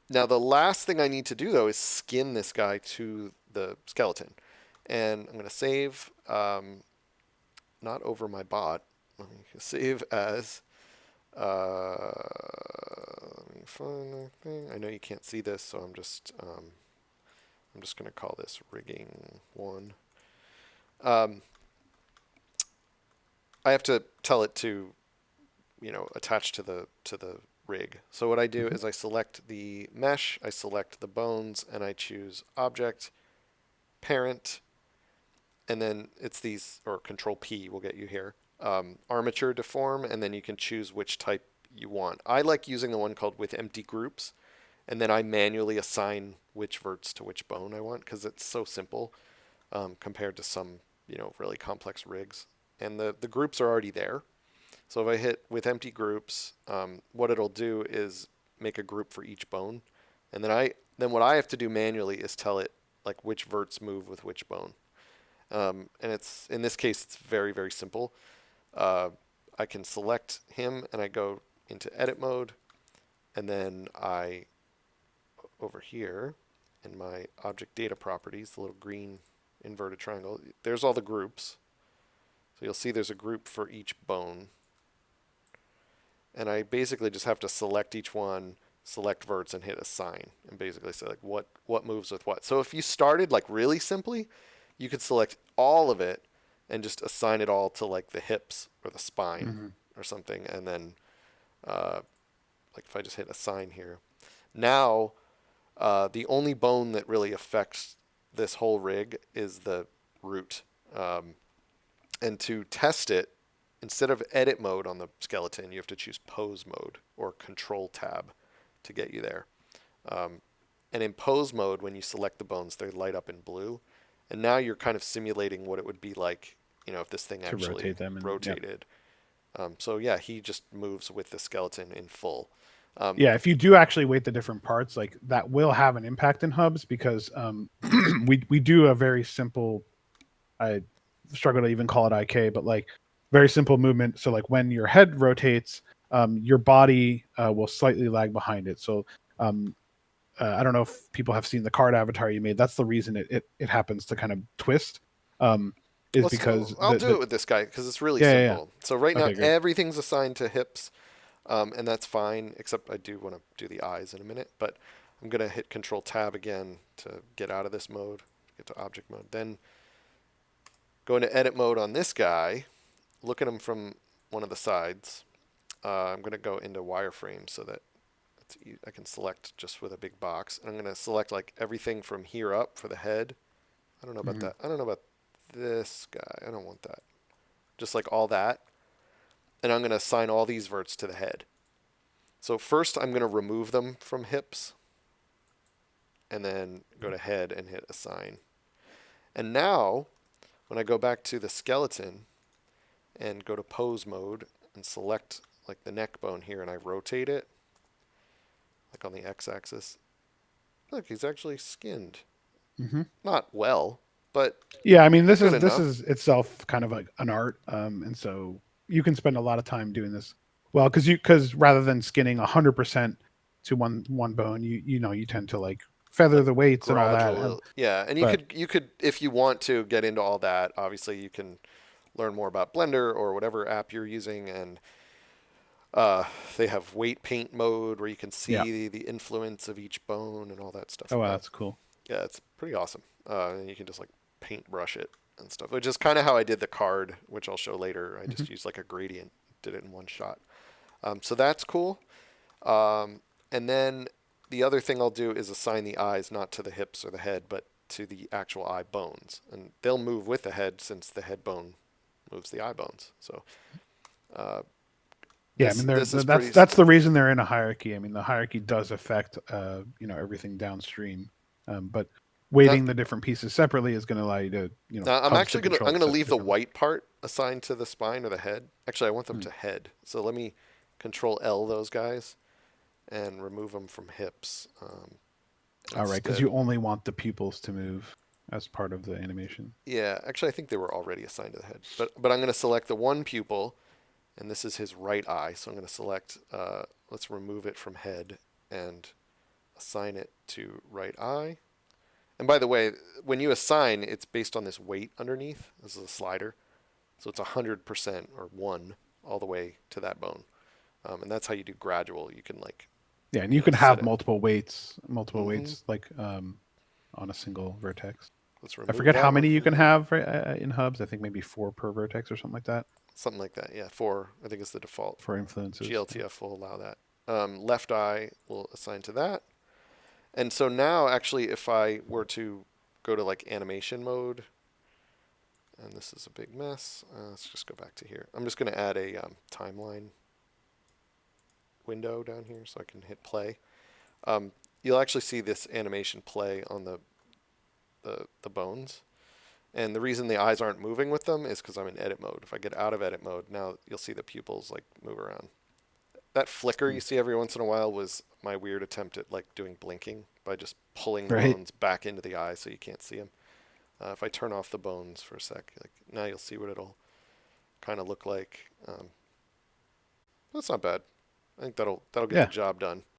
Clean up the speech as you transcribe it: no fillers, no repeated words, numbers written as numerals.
Now the last thing I need to do though is skin this guy to the skeleton, and I'm going to save, not over my bot. Let me save as. Let me find the thing. I know you can't see this, so I'm just going to call this rigging one. Um, I have to tell it to, attach to the rig. So what I do Hmm. is I select the mesh, I select the bones, and I choose object, parent, and then it's these, or control P will get you here. Armature deform, and then you can choose which type you want. I like using the one called with empty groups, and then I manually assign which verts to which bone I want because it's so simple, compared to some, really complex rigs. And the groups are already there. So if I hit with empty groups, what it'll do is make a group for each bone, and then what I have to do manually is tell it like which verts move with which bone. And it's in this case it's very very simple. Uh, I can select him and I go into edit mode, and then I over here in my object data properties, the little green inverted triangle, there's all the groups. So you'll see there's a group for each bone, and I basically just have to select each one, select verts, and hit assign, and basically say like what moves with what. So if you started like really simply, you could select all of it and just assign it all to like the hips or the spine Hmm. or something, and then uh, like if I just hit assign here, now the only bone that really affects this whole rig is the root. Um, and to test it, instead of edit mode on the skeleton, you have to choose pose mode or control tab to get you there. Um, and in pose mode, when you select the bones, they light up in blue. And now you're kind of simulating what it would be like, if this thing To actually rotate them, and yeah. rotated. So yeah, he just moves with the skeleton in full. Um, Yeah, if you do actually weight the different parts, like that will have an impact in hubs because we do a very simple. I struggle to even call it IK, but like very simple movement. So like when your head rotates, your body will slightly lag behind it. So um, I don't know if people have seen the card avatar you made. That's the reason it happens to kind of twist. Um, is because I'll do the it with this guy because it's really yeah, yeah, yeah. simple. So right now Okay, great. everything's assigned to hips, and that's fine. Except I do want to do the eyes in a minute, but I'm gonna hit Control Tab again to get out of this mode, get to object mode. Then go into edit mode on this guy. Look at him from one of the sides. I'm gonna go into wireframe so that I can select just with a big box. And I'm gonna select like everything from here up for the head. I don't know about Hmm. that. I don't know about this guy. I don't want that. Just like all that. And I'm going to assign all these verts to the head. So first I'm going to remove them from hips and then go to head and hit assign. And now when I go back to the skeleton and go to pose mode and select like the neck bone here and I rotate it like on the x-axis, look, he's actually skinned. Hmm. Not well, but Yeah, I mean good this enough. is itself kind of like an art, and so you can spend a lot of time doing this. Well, because rather than skinning 100% to one bone, you tend to like feather Like the weights and all that. gradual, yeah. And But you could if you want to get into all that, obviously you can learn more about Blender or whatever app you're using, and they have weight paint mode where you can yeah, see the influence of each bone and all that stuff. oh wow, that's cool. Yeah, it's pretty awesome. And you can just like paintbrush it and stuff, which is kind of how I did the card, which I'll show later. I Hmm. just used like a gradient, did it in one shot. So that's cool. Um, and then the other thing I'll do is assign the eyes not to the hips or the head, but to the actual eye bones, and they'll move with the head since the head bone moves the eye bones. So uh, Yeah, I mean this is pretty that's simple. the reason they're in a hierarchy. I mean the hierarchy does affect everything downstream, but Now, weighting the different pieces separately is going to allow you to I'm hubs to actually control I'm it gonna leave the differently. white part assigned to the spine or the head. Actually, I want them Mm. to head. So let me Control L those guys and remove them from hips. And All right, because instead, you only want the pupils to move as part of the animation. yeah, actually, I think they were already assigned to the head. But I'm gonna select the one pupil, and this is his right eye. So I'm gonna select. Let's remove it from head, and assign it to right eye. And by the way, when you assign, it's based on this weight underneath. This is a slider. So it's 100% or 1 all the way to that bone. And that's how you do gradual. You can like, Yeah, and you can set have it. multiple Mm-hmm. weights like on a single vertex. Let's I remove forget how that one many you from can there. have in hubs. I think maybe 4 per vertex or something like that Something like that. Yeah, 4, I think is the default. for influences. Yeah. GLTF will allow that. Left eye will assign to that. And so now, actually, if I were to go to like animation mode, and this is a big mess, let's just go back to here. I'm just going to add a timeline window down here so I can hit play. Um, you'll actually see this animation play on the bones. And the reason the eyes aren't moving with them is because I'm in edit mode. If I get out of edit mode, now you'll see the pupils like move around. That flicker you Hmm. see every once in a while was my weird attempt at like doing blinking by just pulling the Right. bones back into the eye so you can't see them. If I turn off the bones for a sec, like now you'll see what it'll kind of look like. That's not bad. I think that'll get the Yeah. job done.